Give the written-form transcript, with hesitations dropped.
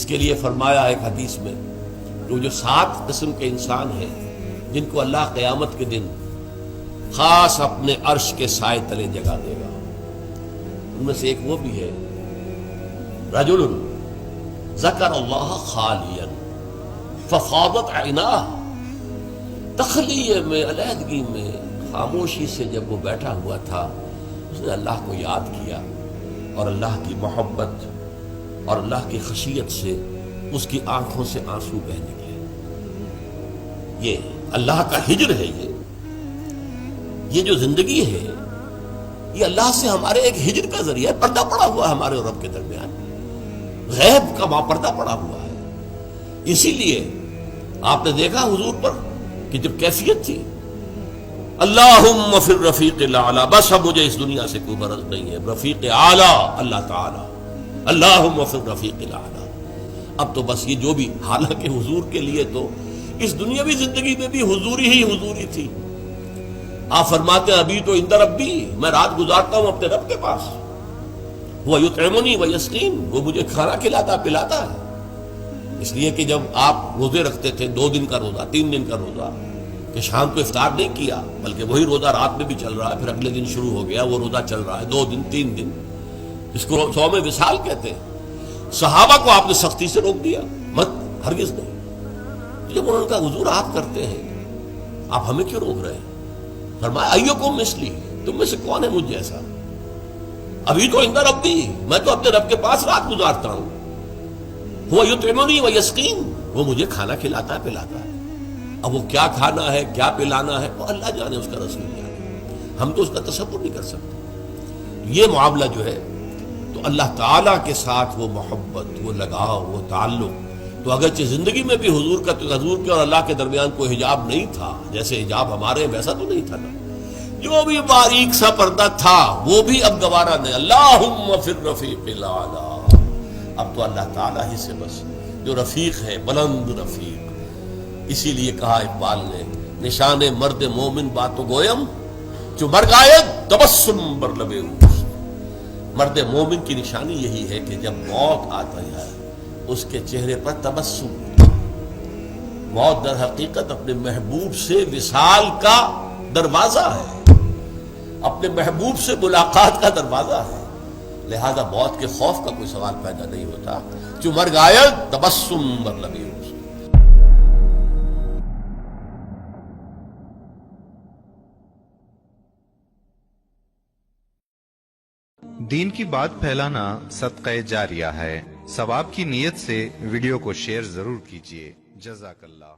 کے لیے فرمایا ایک حدیث میں کہ جو 7 قسم کے انسان ہیں جن کو اللہ قیامت کے دن خاص اپنے عرش کے سائے تلے جگہ دے گا، ان میں سے ایک وہ بھی ہے رجل ذکر اللہ خالیا ففاضت عیناہ، تخلیے میں، علیحدگی میں، خاموشی سے جب وہ بیٹھا ہوا تھا اس نے اللہ کو یاد کیا اور اللہ کی محبت اور اللہ کی خشیت سے اس کی آنکھوں سے آنسو بہہ نکلے۔ یہ اللہ کا ہجر ہے، یہ جو زندگی ہے یہ اللہ سے ہمارے ایک ہجر کا ذریعہ، پردہ پڑا ہوا ہے ہمارے اور رب کے درمیان، غیب کا پردہ پڑا ہوا ہے۔ اسی لیے آپ نے دیکھا حضور پر کہ جب کیفیت تھی اللہم فی الرفیق الاعلی، بس اب مجھے اس دنیا سے کوئی غرض نہیں ہے، رفیق اعلی اللہ تعالی، اللہم فی الرفیق الاعلی۔ اب تو بس یہ جو بھی، حالانکہ حضور کے لیے تو اس دنیاوی زندگی میں بھی حضوری ہی حضوری تھی۔ آپ فرماتے ہیں ابھی تو عند ربی، میں رات گزارتا ہوں اپنے رب کے پاس، وہ یطعمنی ویسقین، وہ مجھے کھانا کھلاتا پلاتا ہے۔ اس لیے کہ جب آپ روزے رکھتے تھے 2 دن کا روزہ، 3 دن کا روزہ، کہ شام کو افطار نہیں کیا بلکہ وہی روزہ رات میں بھی چل رہا ہے، پھر اگلے دن شروع ہو گیا وہ روزہ چل رہا ہے 2 دن 3 دن، اس کو صوم وصال کہتے ہیں۔ صحابہ کو آپ نے سختی سے روک دیا، مت، ہرگز نہیں۔ جب انہوں نے کہا حضور آپ کرتے ہیں، آپ ہمیں کیوں روک رہے ہیں؟ فرمایا ایکم مثلی، تم میں سے کون ہے مجھ جیسا؟ ابھی تو عند ربی، میں تو اپنے رب کے پاس رات گزارتا ہوں، وہ یطعمنی ویسقین، وہ مجھے کھانا کھلاتا ہے پلاتا ہے۔ اب وہ کیا کھانا ہے کیا پلانا ہے وہ اللہ جانے، اس کا رسول جانے، ہم تو اس کا تصور نہیں کر سکتے۔ یہ معاملہ جو ہے تو اللہ تعالیٰ کے ساتھ وہ محبت، وہ لگاؤ، وہ تعلق، تو اگرچہ زندگی میں بھی حضور کے اور اللہ کے درمیان کوئی حجاب نہیں تھا، جیسے حجاب ہمارے ویسا تو نہیں تھا نا، جو بھی باریک سا پردہ تھا وہ بھی اب گوارا نہیں۔ اللہم فی الرفیق الاعلی، اب تو اللہ تعالیٰ ہی سے بس، جو رفیق ہے، بلند رفیق۔ اسی لیے کہا اقبال نے نشان مرد مومن باتو گویم جو مرگ آئے تبسم بر لبے اوست۔ مرد مومن کی نشانی یہی ہے کہ جب موت آتا ہے اس کے چہرے پر تبسم۔ موت در حقیقت اپنے محبوب سے وصال کا دروازہ ہے، اپنے محبوب سے ملاقات کا دروازہ ہے، لہذا موت کے خوف کا کوئی سوال پیدا نہیں ہوتا۔ جو مرگ آئے تبسم بر لبے اوست۔ دین کی بات پھیلانا صدقہ جاریہ ہے، ثواب کی نیت سے ویڈیو کو شیئر ضرور کیجیے۔ جزاک اللہ۔